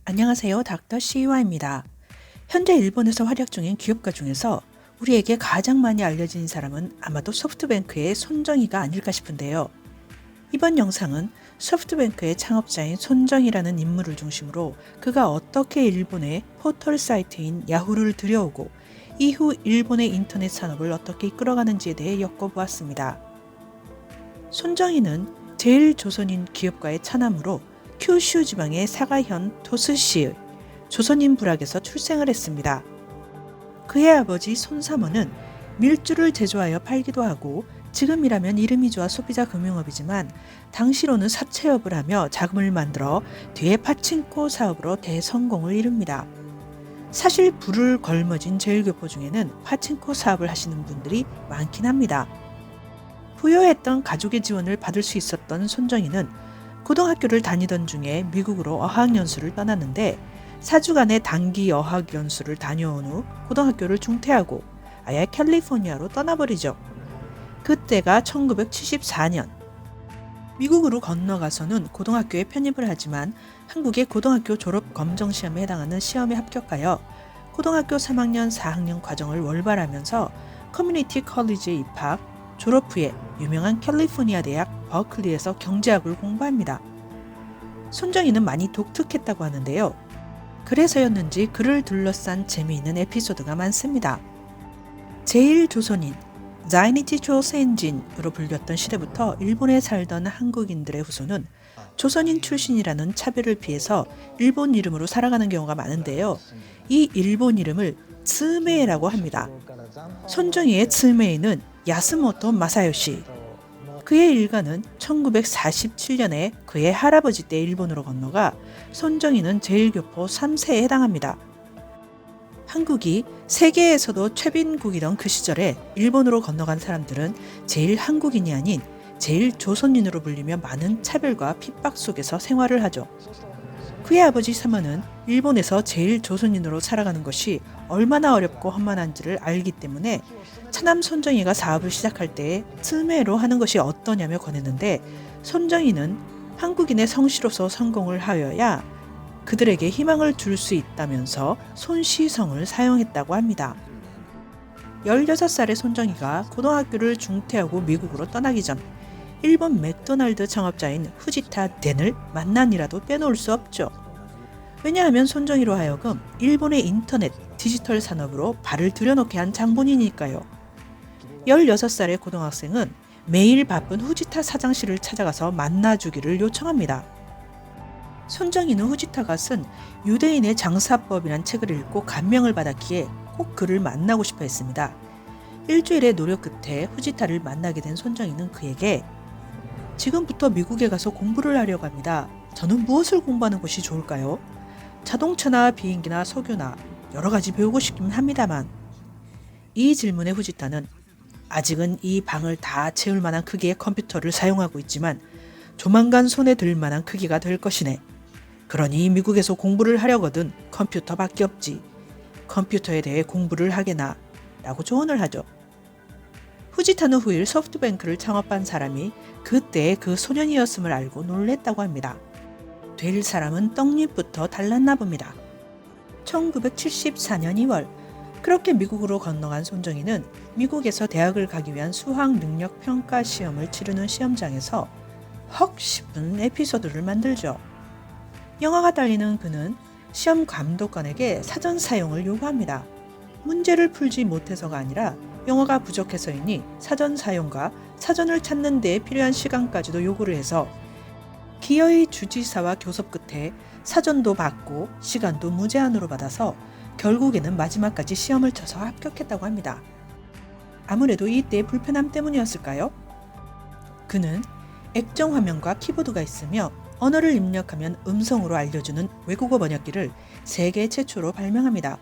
안녕하세요. 닥터 시와입니다. 현재 일본에서 활약 중인 기업가 중에서 우리에게 가장 많이 알려진 사람은 아마도 소프트뱅크의 손정희가 아닐까 싶은데요. 이번 영상은 소프트뱅크의 창업자인 손정희라는 인물을 중심으로 그가 어떻게 일본의 포털 사이트인 야후를 들여오고 이후 일본의 인터넷 산업을 어떻게 이끌어가는지에 대해 엮어보았습니다. 손정희는 제일조선인 기업가의 차남으로 큐슈 지방의 사가현 토스시의 조선인 부락에서 출생을 했습니다. 그의 아버지 손사모는 밀주를 제조하여 팔기도 하고 지금이라면 이름이 좋아 소비자 금융업이지만 당시로는 사채업을 하며 자금을 만들어 뒤에 파친코 사업으로 대성공을 이룹니다. 사실 불을 걸머진 제일교포 중에는 파친코 사업을 하시는 분들이 많긴 합니다. 부유했던 가족의 지원을 받을 수 있었던 손정희는 고등학교를 다니던 중에 미국으로 어학연수를 떠났는데 4주간의 단기 어학연수를 다녀온 후 고등학교를 중퇴하고 아예 캘리포니아로 떠나버리죠. 그때가 1974년. 미국으로 건너가서는 고등학교에 편입을 하지만 한국의 고등학교 졸업 검정시험에 해당하는 시험에 합격하여 고등학교 3학년 4학년 과정을 월발하면서 커뮤니티 컬리지에 입학, 졸업 후에 유명한 캘리포니아 대학 버클리에서 경제학을 공부합니다. 손정희는 많이 독특했다고 하는데요. 그래서였는지 그를 둘러싼 재미있는 에피소드가 많습니다. 제일조선인, 자이니치 조센진으로 불렸던 시대부터 일본에 살던 한국인들의 후손은 조선인 출신이라는 차별을 피해서 일본 이름으로 살아가는 경우가 많은데요. 이 일본 이름을 츠메이라고 합니다. 손정희의 츠메이는 야스모토 마사요시. 그의 일가는 1947년에 그의 할아버지 때 일본으로 건너가 손정희는 제일교포 3세에 해당합니다. 한국이 세계에서도 최빈국이던 그 시절에 일본으로 건너간 사람들은 제일 한국인이 아닌 제일 조선인으로 불리며 많은 차별과 핍박 속에서 생활을 하죠. 그의 아버지 사마는 일본에서 제일 조선인으로 살아가는 것이 얼마나 어렵고 험난한지를 알기 때문에 차남 손정희가 사업을 시작할 때 츠메로 하는 것이 어떠냐며 권했는데 손정희는 한국인의 성씨로서 성공을 하여야 그들에게 희망을 줄 수 있다면서 손시성을 사용했다고 합니다. 16살의 손정희가 고등학교를 중퇴하고 미국으로 떠나기 전 일본 맥도날드 창업자인 후지타 덴을 만난이라도 빼놓을 수 없죠. 왜냐하면 손정희로 하여금 일본의 인터넷, 디지털 산업으로 발을 들여놓게 한 장본이니까요. 16살의 고등학생은 매일 바쁜 후지타 사장실을 찾아가서 만나주기를 요청합니다. 손정희는 후지타가 쓴 유대인의 장사법이란 책을 읽고 감명을 받았기에 꼭 그를 만나고 싶어 했습니다. 일주일의 노력 끝에 후지타를 만나게 된 손정희는 그에게 지금부터 미국에 가서 공부를 하려고 합니다. 저는 무엇을 공부하는 것이 좋을까요? 자동차나 비행기나 석유나 여러 가지 배우고 싶긴 합니다만. 이 질문에 후지타는 아직은 이 방을 다 채울 만한 크기의 컴퓨터를 사용하고 있지만 조만간 손에 들 만한 크기가 될 것이네. 그러니 미국에서 공부를 하려거든 컴퓨터밖에 없지. 컴퓨터에 대해 공부를 하게나 라고 조언을 하죠. 후지타는 후일 소프트뱅크를 창업한 사람이 그때 그 소년이었음을 알고 놀랬다고 합니다. 될 사람은 떡잎부터 달랐나 봅니다. 1974년 2월 그렇게 미국으로 건너간 손정희는 미국에서 대학을 가기 위한 수학 능력 평가 시험을 치르는 시험장에서 헉 싶은 에피소드를 만들죠. 영화가 달리는 그는 시험 감독관에게 사전 사용을 요구합니다. 문제를 풀지 못해서가 아니라 영어가 부족해서이니 사전 사용과 사전을 찾는 데 필요한 시간까지도 요구를 해서 기어이 주지사와 교섭 끝에 사전도 받고 시간도 무제한으로 받아서 결국에는 마지막까지 시험을 쳐서 합격했다고 합니다. 아무래도 이때의 불편함 때문이었을까요? 그는 액정 화면과 키보드가 있으며 언어를 입력하면 음성으로 알려주는 외국어 번역기를 세계 최초로 발명합니다.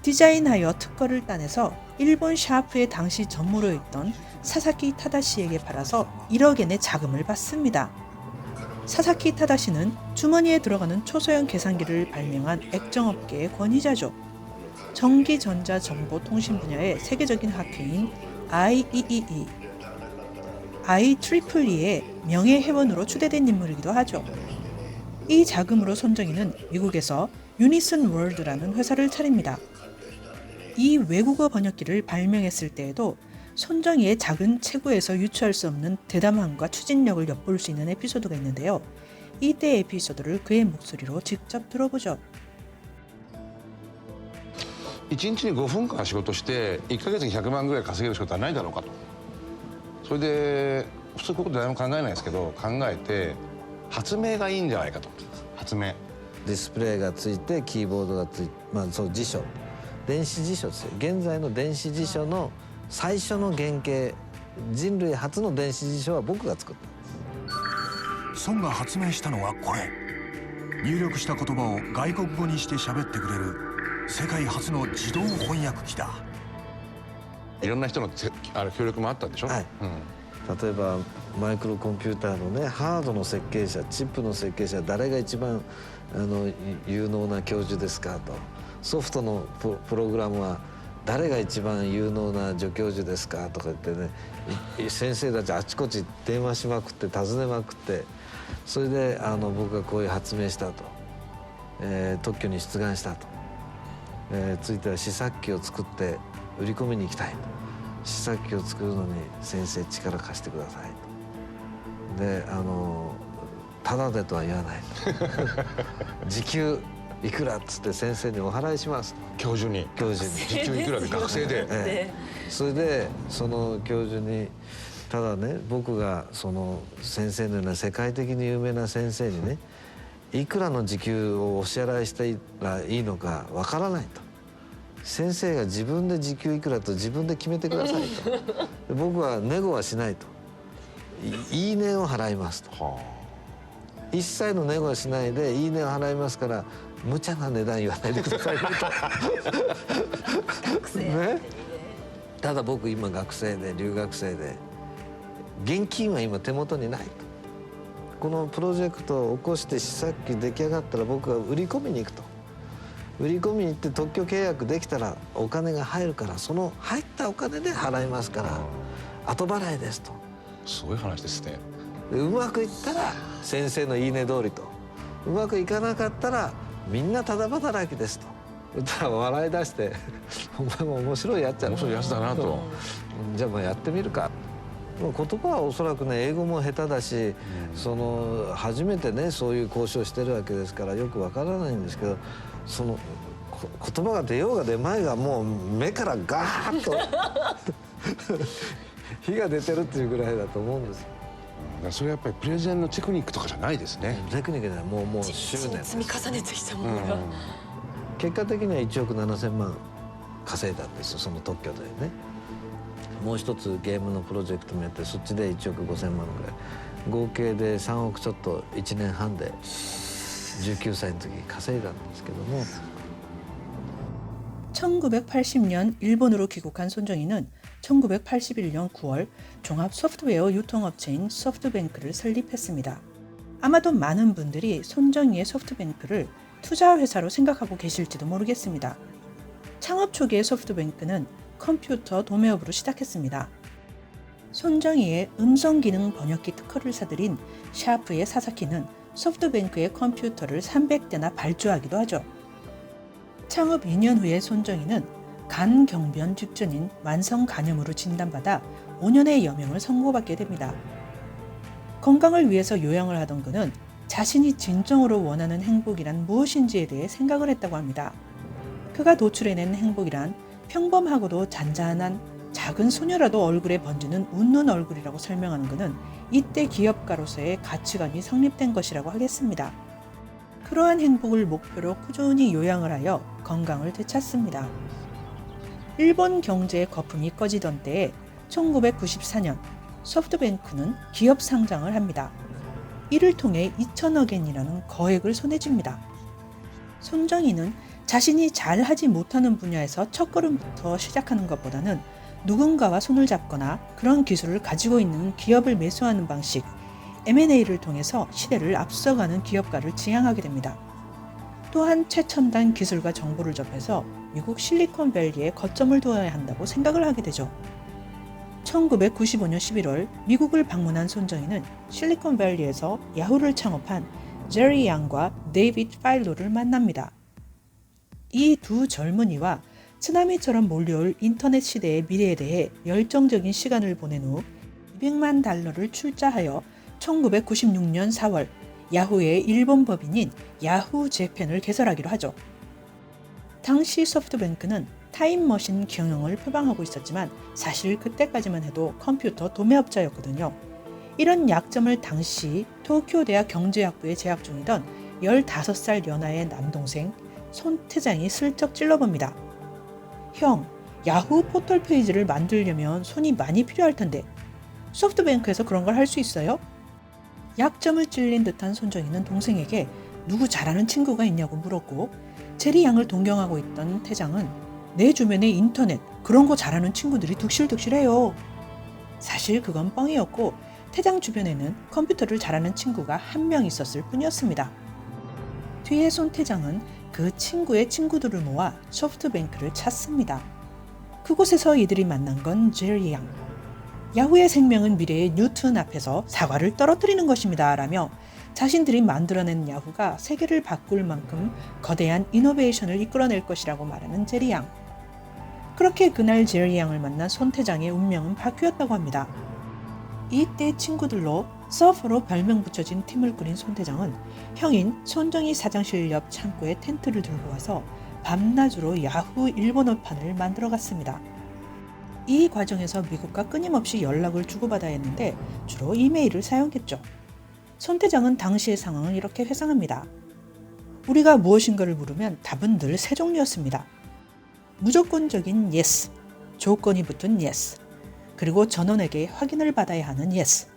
디자인하여 특허를 따내서 일본 샤프의 당시 전무로 있던 사사키 타다시에게 팔아서 1억엔의 자금을 받습니다. 사사키 타다시는 주머니에 들어가는 초소형 계산기를 발명한 액정업계의 권위자죠. 전기전자정보통신 분야의 세계적인 학회인 IEEE, IEEE의 명예회원으로 추대된 인물이기도 하죠. 이 자금으로 손정희는 미국에서 유니슨 월드라는 회사를 차립니다. 이 외국어 번역기를 발명했을 때에도 손정희의 작은 체구에서 유추할 수 없는 대담함과 추진력을 엿볼 수 있는 에피소드가 있는데요. 이때 에피소드를 그의 목소리로 직접 들어보죠. 1日に5分間仕事して1ヶ月に100万ぐらい稼げる仕事はないだろうかと。それで普通こういうこと誰も考えないですけど、考えて発明がいいんじゃないかと。発明。ディスプレイがついてキーボードがついて、そう辞書、電子辞書ですよ。現在の電子辞書の最初の原型、人類初の電子辞書は僕が作った。孫が発明したのはこれ。入力した言葉を外国語にして喋ってくれる世界初の自動翻訳機だ。いろんな人の協力もあったんでしょ。はい。例えばマイクロコンピューターのね、ハードの設計者、チップの設計者、誰が一番有能な教授ですかと。ソフトのプログラムは誰が一番有能な助教授ですかとか言ってね、先生たちあちこち電話しまくって尋ねまくって、それで僕がこういう発明したと、特許に出願したと、ついては試作機を作って売り込みに行きたいと。試作機を作るのに先生力貸してくださいと。でただでとは言わないと時給いくらっつって先生にお払いしますと。教授に時給いくらで学生で、それでその教授に、ただね、僕がその先生のような世界的に有名な先生にね、いくらの時給をお支払いしたらいいのかわからないと。先生が自分で時給いくらと自分で決めてくださいと。で僕はネゴはしないと。いいねを払いますと。一切のネゴはしないでいいねを払いますから、無茶な値段言わないでくださいねと。ね、ただ僕今学生で留学生で現金は今手元にないと。このプロジェクトを起こして試作機出来上がったら僕は売り込みに行くと。売り込みに行って特許契約できたらお金が入るから、その入ったお金で払いますから後払いですと。すごい話ですね。でうまくいったら先生のいいね通りと、うまくいかなかったらみんなただ働きですと。歌は笑い出してお前も面白いやつだな、面白いやつだなと。じゃあもうやってみるか。言葉はおそらくね、英語も下手だし、その初めてねそういう交渉してるわけですからよくわからないんですけど、その言葉が出ようが出まいがもう目からガーッと火が出てるっていうぐらいだと思うんですよ。それはやっぱりプレゼンのテクニックとかじゃないですね。テクニックではもう執念です。積み重ねてきたものが、結果的には1億7,000万稼いだんですよ、その特許でね。もう一つゲームのプロジェクトもやって、そっちで1億5,000万ぐらい、合計で3億ちょっと1年半で19歳の時稼いだんですけども。 1980년 일본으로 귀국한 손정희는 1981년 9월 종합 소프트웨어 유통업체인 소프트뱅크를 설립했습니다. 아마도 많은 분들이 손정희의 소프트뱅크를 투자회사로 생각하고 계실지도 모르겠습니다. 창업 초기의 소프트뱅크는 컴퓨터 도매업으로 시작했습니다. 손정희의 음성기능 번역기 특허를 사들인 샤프의 사사키는 소프트뱅크의 컴퓨터를 300대나 발주하기도 하죠. 창업 2년 후에 손정희는 간경변 직전인 만성간염으로 진단받아 5년의 여명을 선고받게 됩니다. 건강을 위해서 요양을 하던 그는 자신이 진정으로 원하는 행복이란 무엇인지에 대해 생각을 했다고 합니다. 그가 도출해낸 행복이란 평범하고도 잔잔한 작은 소녀라도 얼굴에 번지는 웃는 얼굴이라고 설명하는 그는 이때 기업가로서의 가치관이 성립된 것이라고 하겠습니다. 그러한 행복을 목표로 꾸준히 요양을 하여 건강을 되찾습니다. 일본 경제의 거품이 꺼지던 때에 1994년 소프트뱅크는 기업 상장을 합니다. 이를 통해 2천억엔이라는 거액을 손에 쥡니다. 손정희는 자신이 잘하지 못하는 분야에서 첫걸음부터 시작하는 것보다는 누군가와 손을 잡거나 그런 기술을 가지고 있는 기업을 매수하는 방식, M&A를 통해서 시대를 앞서가는 기업가를 지향하게 됩니다. 또한 최첨단 기술과 정보를 접해서 미국 실리콘밸리에 거점을 두어야 한다고 생각을 하게 되죠. 1995년 11월 미국을 방문한 손정희는 실리콘밸리에서 야후를 창업한 제리 양과 데이비드 파일로를 만납니다. 이 두 젊은이와 쓰나미처럼 몰려올 인터넷 시대의 미래에 대해 열정적인 시간을 보낸 후 $200만 달러를 출자하여 1996년 4월 야후의 일본 법인인 야후 재팬을 개설하기로 하죠. 당시 소프트뱅크는 타임머신 경영을 표방하고 있었지만 사실 그때까지만 해도 컴퓨터 도매업자였거든요. 이런 약점을 당시 도쿄대학 경제학부에 재학 중이던 15살 연하의 남동생 손태장이 슬쩍 찔러봅니다. 형, 야후 포털 페이지를 만들려면 손이 많이 필요할 텐데 소프트뱅크에서 그런 걸 할 수 있어요? 약점을 찔린 듯한 손정희는 동생에게 누구 잘하는 친구가 있냐고 물었고 제리 양을 동경하고 있던 태장은 내 주변에 인터넷 그런 거 잘하는 친구들이 득실득실해요. 사실 그건 뻥이었고 태장 주변에는 컴퓨터를 잘하는 친구가 한 명 있었을 뿐이었습니다. 뒤에 손태장은 그 친구의 친구들을 모아 소프트뱅크를 찾습니다. 그곳에서 이들이 만난 건 제리 양. 야후의 생명은 미래의 뉴튼 앞에서 사과를 떨어뜨리는 것입니다 라며 자신들이 만들어낸 야후가 세계를 바꿀 만큼 거대한 이노베이션을 이끌어낼 것이라고 말하는 제리 양. 그렇게 그날 제리 양을 만난 손태장의 운명은 바뀌었다고 합니다. 이때 친구들로 서퍼로 별명 붙여진 팀을 꾸린 손태장은 형인 손정희 사장실 옆 창고에 텐트를 들고 와서 밤낮으로 야후 일본어판을 만들어갔습니다. 이 과정에서 미국과 끊임없이 연락을 주고받아야 했는데 주로 이메일을 사용했죠. 손태장은 당시의 상황을 이렇게 회상합니다. 우리가 무엇인가를 물으면 답은 늘 세 종류였습니다. 무조건적인 yes, 조건이 붙은 yes, 그리고 전원에게 확인을 받아야 하는 yes.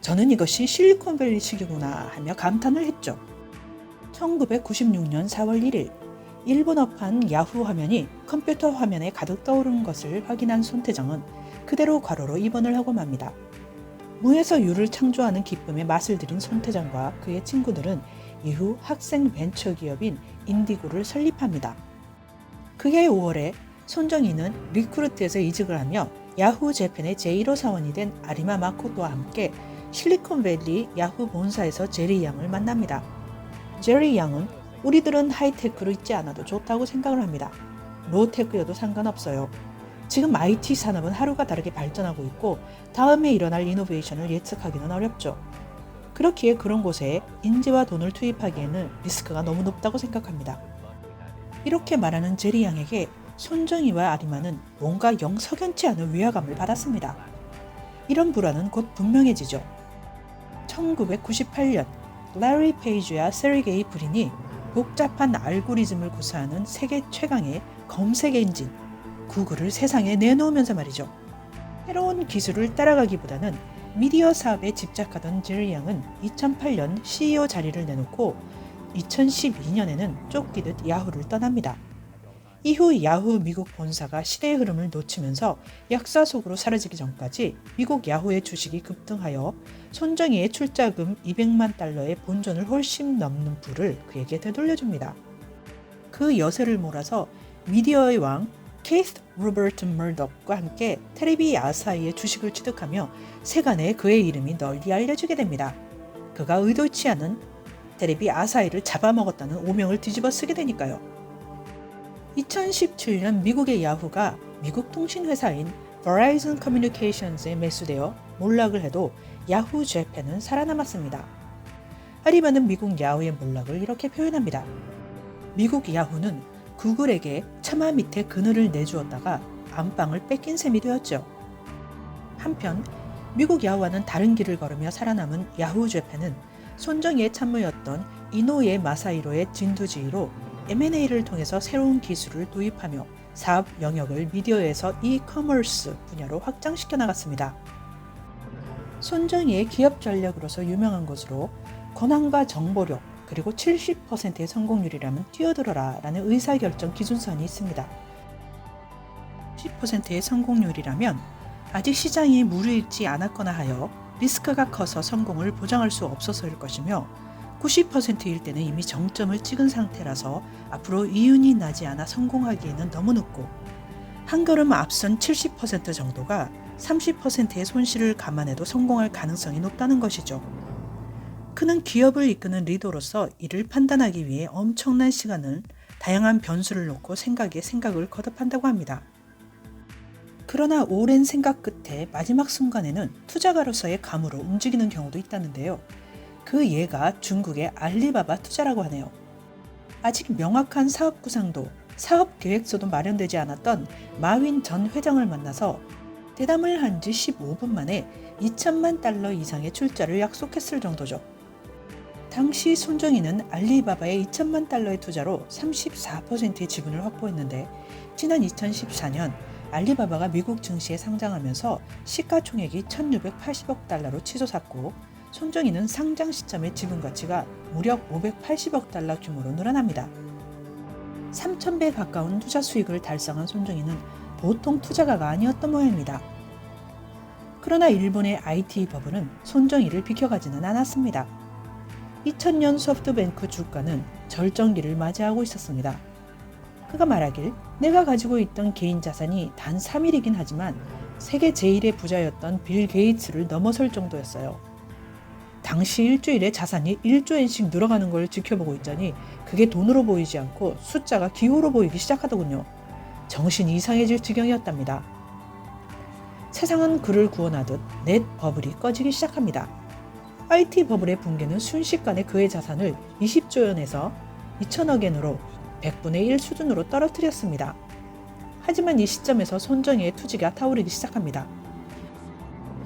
저는 이것이 실리콘밸리식이구나 하며 감탄을 했죠. 1996년 4월 1일 일본어판 야후 화면이 컴퓨터 화면에 가득 떠오르는 것을 확인한 손태장은 그대로 괄호로 입원을 하고 맙니다. 무에서 유를 창조하는 기쁨에 맛을 들인 손태장과 그의 친구들은 이후 학생 벤처 기업인 인디고를 설립합니다. 그해 5월에 손정희는 리크루트에서 이직을 하며 야후 재팬의 제1호 사원이 된 아리마 마코토와 함께 실리콘밸리 야후 본사에서 제리 양을 만납니다. 제리 양은 우리들은 하이테크로 있지 않아도 좋다고 생각을 합니다. 로테크여도 상관없어요. 지금 IT 산업은 하루가 다르게 발전하고 있고 다음에 일어날 이노베이션을 예측하기는 어렵죠. 그렇기에 그런 곳에 인재와 돈을 투입하기에는 리스크가 너무 높다고 생각합니다. 이렇게 말하는 제리 양에게 손정희와 아리마는 뭔가 영 석연치 않은 위화감을 받았습니다. 이런 불안은 곧 분명해지죠. 1998년 레리 페이지와 세르게이 브린이 복잡한 알고리즘을 구사하는 세계 최강의 검색 엔진 구글을 세상에 내놓으면서 말이죠. 새로운 기술을 따라가기보다는 미디어 사업에 집착하던 제리 양은 2008년 CEO 자리를 내놓고 2012년에는 쫓기듯 야후를 떠납니다. 이후 야후 미국 본사가 시대의 흐름을 놓치면서 역사 속으로 사라지기 전까지 미국 야후의 주식이 급등하여 손정희의 출자금 $200만 달러의 본전을 훨씬 넘는 부를 그에게 되돌려줍니다. 그 여세를 몰아서 미디어의 왕 케이스 로버트 머덕과 함께 텔레비 아사히의 주식을 취득하며 세간에 그의 이름이 널리 알려지게 됩니다. 그가 의도치 않은 텔레비 아사히를 잡아먹었다는 오명을 뒤집어 쓰게 되니까요. 2017년 미국의 야후가 미국 통신회사인 Verizon Communications에 매수되어 몰락을 해도 야후 재팬은 살아남았습니다. 아리마는 미국 야후의 몰락을 이렇게 표현합니다. 미국 야후는 구글에게 처마 밑에 그늘을 내주었다가 안방을 뺏긴 셈이 되었죠. 한편 미국 야후와는 다른 길을 걸으며 살아남은 야후 재팬은 손정희의 참모였던 이노예 마사히로의 진두지휘로 M&A를 통해서 새로운 기술을 도입하며 사업 영역을 미디어에서 이커머스 분야로 확장시켜 나갔습니다. 손정희의 기업 전략으로서 유명한 것으로 권한과 정보력 그리고 70%의 성공률이라면 뛰어들어라 라는 의사결정 기준선이 있습니다. 10%의 성공률이라면 아직 시장이 무르익지 않았거나 하여 리스크가 커서 성공을 보장할 수 없어서일 것이며 90%일 때는 이미 정점을 찍은 상태라서 앞으로 이윤이 나지 않아 성공하기에는 너무 늦고 한 걸음 앞선 70% 정도가 30%의 손실을 감안해도 성공할 가능성이 높다는 것이죠. 그는 기업을 이끄는 리더로서 이를 판단하기 위해 엄청난 시간을 다양한 변수를 놓고 생각에 생각을 거듭한다고 합니다. 그러나 오랜 생각 끝에 마지막 순간에는 투자가로서의 감으로 움직이는 경우도 있다는데요. 그 예가 중국의 알리바바 투자라고 하네요. 아직 명확한 사업 구상도 사업 계획서도 마련되지 않았던 마윈 전 회장을 만나서 대담을 한 지 15분 만에 2천만 달러 이상의 출자를 약속했을 정도죠. 당시 손정희는 알리바바의 2천만 달러의 투자로 34%의 지분을 확보했는데 지난 2014년 알리바바가 미국 증시에 상장하면서 시가총액이 1,680억 달러로 치솟았고 손정희는 상장 시점의 지분 가치가 무려 580억 달러 규모로 늘어납니다. 3,000배 가까운 투자 수익을 달성한 손정희는 보통 투자가가 아니었던 모양입니다. 그러나 일본의 IT 버블은 손정희를 비켜가지는 않았습니다. 2000년 소프트뱅크 주가는 절정기를 맞이하고 있었습니다. 그가 말하길 내가 가지고 있던 개인 자산이 단 3일이긴 하지만 세계 제1의 부자였던 빌 게이츠를 넘어설 정도였어요. 당시 일주일에 자산이 1조엔씩 늘어가는 걸 지켜보고 있자니 그게 돈으로 보이지 않고 숫자가 기호로 보이기 시작하더군요. 정신이 이상해질 지경이었답니다. 세상은 그를 구원하듯 넷 버블이 꺼지기 시작합니다. IT 버블의 붕괴는 순식간에 그의 자산을 20조 엔에서 2천억 엔으로 100분의 1 수준으로 떨어뜨렸습니다. 하지만 이 시점에서 손정희의 투지가 타오르기 시작합니다.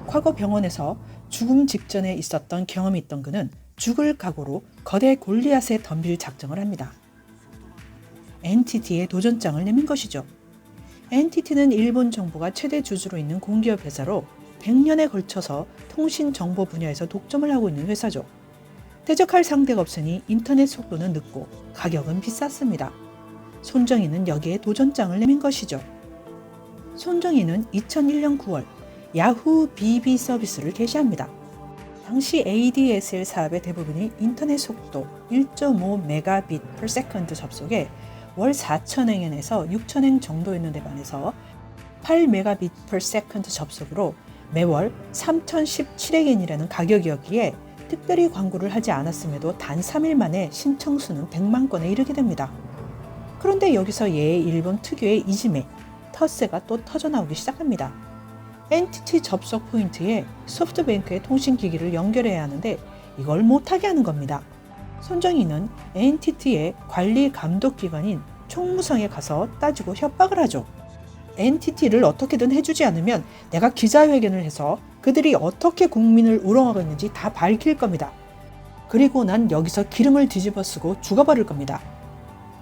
과거 병원에서 죽음 직전에 있었던 경험이 있던 그는 죽을 각오로 거대 골리앗에 덤빌 작정을 합니다. NTT에 도전장을 내민 것이죠. NTT는 일본 정부가 최대 주주로 있는 공기업 회사로 100년에 걸쳐서 통신 정보 분야에서 독점을 하고 있는 회사죠. 대적할 상대가 없으니 인터넷 속도는 늦고 가격은 비쌌습니다. 손정희는 여기에 도전장을 내민 것이죠. 손정희는 2001년 9월 야후 BB 서비스를 개시합니다. 당시 ADSL 사업의 대부분이 인터넷 속도 1.5 메가비트 per second 접속에 월 4,000행에서 6,000행 정도였는데 반해서 8 메가비트 per second 접속으로 매월 3,017엔이라는 가격이었기에 특별히 광고를 하지 않았음에도 단 3일 만에 신청 수는 100만 건에 이르게 됩니다. 그런데 여기서 일본 특유의 이지매, 텃세가 또 터져나오기 시작합니다. NTT 접속 포인트에 소프트뱅크의 통신기기를 연결해야 하는데 이걸 못하게 하는 겁니다. 손정희는 NTT의 관리 감독기관인 총무성에 가서 따지고 협박을 하죠. NTT를 어떻게든 해주지 않으면 내가 기자회견을 해서 그들이 어떻게 국민을 우롱하고 있는지 다 밝힐 겁니다. 그리고 난 여기서 기름을 뒤집어 쓰고 죽어버릴 겁니다.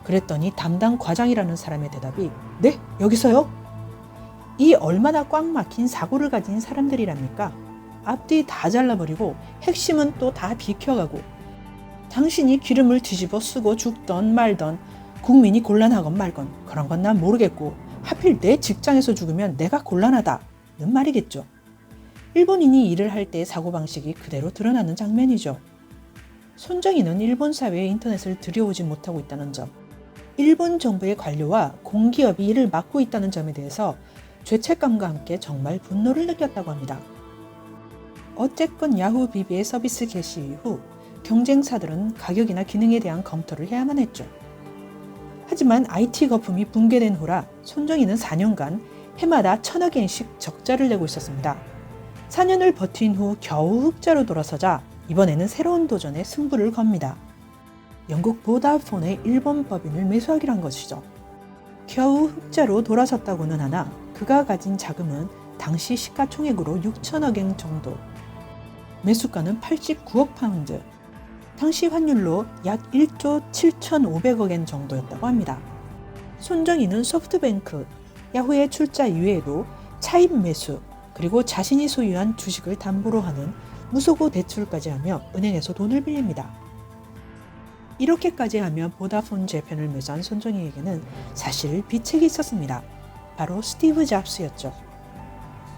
그랬더니 담당 과장이라는 사람의 대답이 네? 여기서요? 이 얼마나 꽉 막힌 사고를 가진 사람들이랍니까? 앞뒤 다 잘라버리고 핵심은 또 다 비켜가고 당신이 기름을 뒤집어 쓰고 죽던 말던 국민이 곤란하건 말건 그런 건 난 모르겠고 하필 내 직장에서 죽으면 내가 곤란하다는 말이겠죠. 일본인이 일을 할 때의 사고방식이 그대로 드러나는 장면이죠. 손정희는 일본 사회에 인터넷을 들여오지 못하고 있다는 점, 일본 정부의 관료와 공기업이 이를 막고 있다는 점에 대해서 죄책감과 함께 정말 분노를 느꼈다고 합니다. 어쨌건 야후 BB의 서비스 개시 이후 경쟁사들은 가격이나 기능에 대한 검토를 해야만 했죠. 하지만 IT 거품이 붕괴된 후라 손정희는 4년간 해마다 1,000억 엔씩 적자를 내고 있었습니다. 4년을 버틴 후 겨우 흑자로 돌아서자 이번에는 새로운 도전에 승부를 겁니다. 영국 보다폰의 일본 법인을 매수하기로 한 것이죠. 겨우 흑자로 돌아섰다고는 하나 그가 가진 자금은 당시 시가총액으로 6천억 엔 정도, 매수가는 89억 파운드, 당시 환율로 약 1조 7,500억 엔 정도였다고 합니다. 손정희는 소프트뱅크, 야후의 출자 이외에도 차입 매수, 그리고 자신이 소유한 주식을 담보로 하는 무소고 대출까지 하며 은행에서 돈을 빌립니다. 이렇게까지 하며 보다폰 재팬을 매수한 손정희에게는 사실 비책이 있었습니다. 바로 스티브 잡스였죠.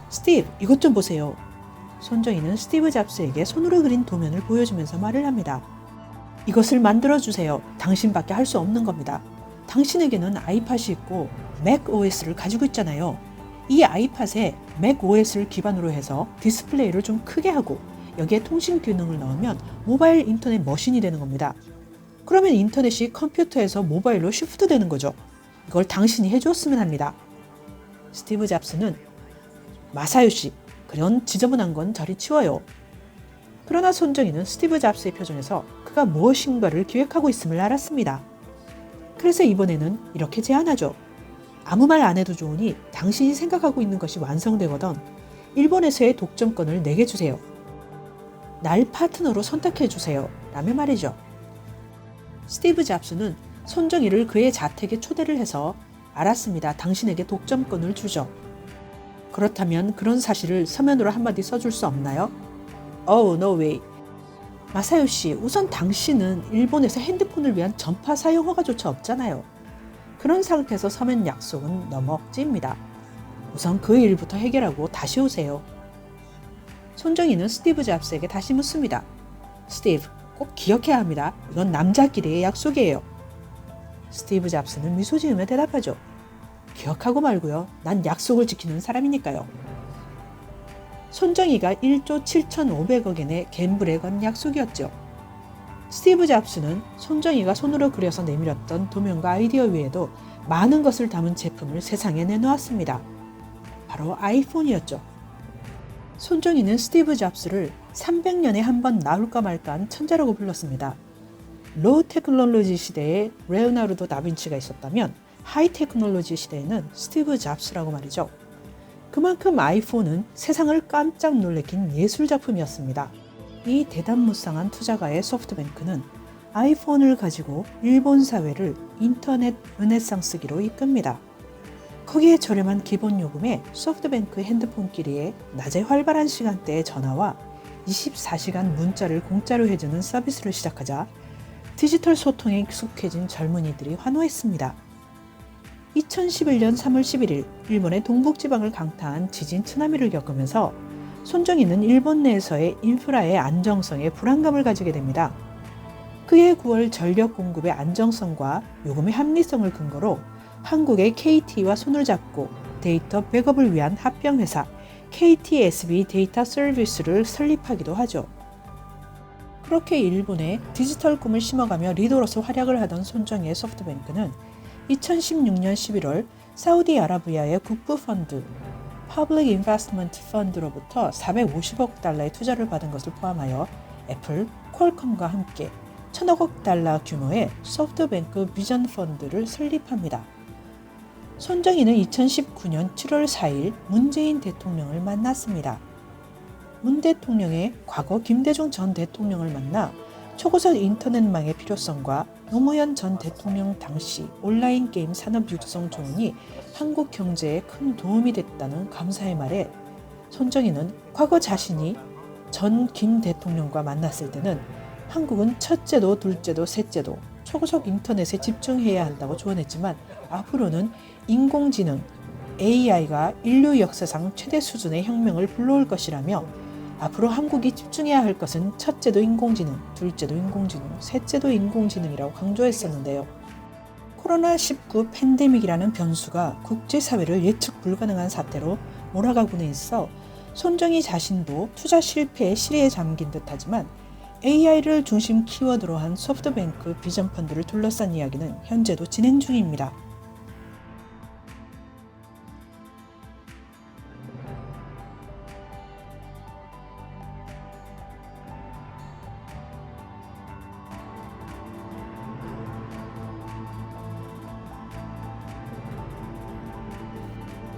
스티브, 이것 좀 보세요. 손정희는 스티브 잡스에게 손으로 그린 도면을 보여주면서 말을 합니다. 이것을 만들어주세요. 당신밖에 할 수 없는 겁니다. 당신에게는 아이팟이 있고 맥 OS를 가지고 있잖아요. 이 아이팟에 맥 OS를 기반으로 해서 디스플레이를 좀 크게 하고 여기에 통신 기능을 넣으면 모바일 인터넷 머신이 되는 겁니다. 그러면 인터넷이 컴퓨터에서 모바일로 시프트 되는 거죠. 이걸 당신이 해주었으면 합니다. 스티브 잡스는 마사요시, 그런 지저분한 건 저리 치워요. 그러나 손정희는 스티브 잡스의 표정에서 그가 무엇인가를 기획하고 있음을 알았습니다. 그래서 이번에는 이렇게 제안하죠. 아무 말 안 해도 좋으니 당신이 생각하고 있는 것이 완성되거든 일본에서의 독점권을 내게 주세요. 날 파트너로 선택해 주세요. 라며 말이죠. 스티브 잡스는 손정희를 그의 자택에 초대를 해서 알았습니다. 당신에게 독점권을 주죠. 그렇다면 그런 사실을 서면으로 한마디 써줄 수 없나요? Oh, no way. 마사요시, 우선 당신은 일본에서 핸드폰을 위한 전파 사용 허가조차 없잖아요. 그런 상태에서 서면 약속은 너무 억지입니다. 우선 그 일부터 해결하고 다시 오세요. 손정희는 스티브 잡스에게 다시 묻습니다. 스티브, 꼭 기억해야 합니다. 이건 남자끼리의 약속이에요. 스티브 잡스는 미소 지으며 대답하죠. 기억하고 말고요. 난 약속을 지키는 사람이니까요. 손정희가 1조 7,500억엔의 갬블에 건 약속이었죠. 스티브 잡스는 손정희가 손으로 그려서 내밀었던 도면과 아이디어 외에도 많은 것을 담은 제품을 세상에 내놓았습니다. 바로 아이폰이었죠. 손정희는 스티브 잡스를 300년에 한 번 나올까 말까한 천재라고 불렀습니다. 로우 테크놀로지 시대에 레오나르도 다빈치가 있었다면 하이 테크놀로지 시대에는 스티브 잡스라고 말이죠. 그만큼 아이폰은 세상을 깜짝 놀래킨 예술작품이었습니다. 이 대단무쌍한 투자가의 소프트뱅크는 아이폰을 가지고 일본 사회를 인터넷 르네상스기로 이끕니다. 거기에 저렴한 기본 요금에 소프트뱅크 핸드폰끼리에 낮에 활발한 시간대에 전화와 24시간 문자를 공짜로 해주는 서비스를 시작하자 디지털 소통에 익숙해진 젊은이들이 환호했습니다. 2011년 3월 11일 일본의 동북지방을 강타한 지진 쓰나미를 겪으면서 손정희는 일본 내에서의 인프라의 안정성에 불안감을 가지게 됩니다. 그해 9월 전력 공급의 안정성과 요금의 합리성을 근거로 한국의 KT와 손을 잡고 데이터 백업을 위한 합병회사 KTSB 데이터 서비스를 설립하기도 하죠. 그렇게 일본의 디지털 꿈을 심어가며 리더로서 활약을 하던 손정희의 소프트뱅크는 2016년 11월 사우디아라비아의 국부펀드 Public Investment Fund로부터 450억 달러의 투자를 받은 것을 포함하여 애플, 퀄컴과 함께 1,000억 달러 규모의 소프트뱅크 비전 펀드를 설립합니다. 손정희는 2019년 7월 4일 문재인 대통령을 만났습니다. 문 대통령의 과거 김대중 전 대통령을 만나 초고속 인터넷망의 필요성과 노무현 전 대통령 당시 온라인 게임 산업 육성 조언이 한국 경제에 큰 도움이 됐다는 감사의 말에 손정희는 과거 자신이 전 김 대통령과 만났을 때는 한국은 첫째도 둘째도 셋째도 초고속 인터넷에 집중해야 한다고 조언했지만 앞으로는 인공지능, AI가 인류 역사상 최대 수준의 혁명을 불러올 것이라며 앞으로 한국이 집중해야 할 것은 첫째도 인공지능, 둘째도 인공지능, 셋째도 인공지능이라고 강조했었는데요. 코로나19 팬데믹이라는 변수가 국제사회를 예측 불가능한 사태로 몰아가고는 있어 손정희 자신도 투자 실패의 시리에 잠긴 듯하지만 AI를 중심 키워드로 한 소프트뱅크 비전 펀드를 둘러싼 이야기는 현재도 진행 중입니다.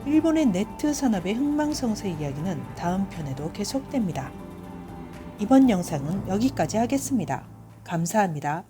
일본의 네트 산업의 흥망성쇠 이야기는 다음 편에도 계속됩니다. 이번 영상은 여기까지 하겠습니다. 감사합니다.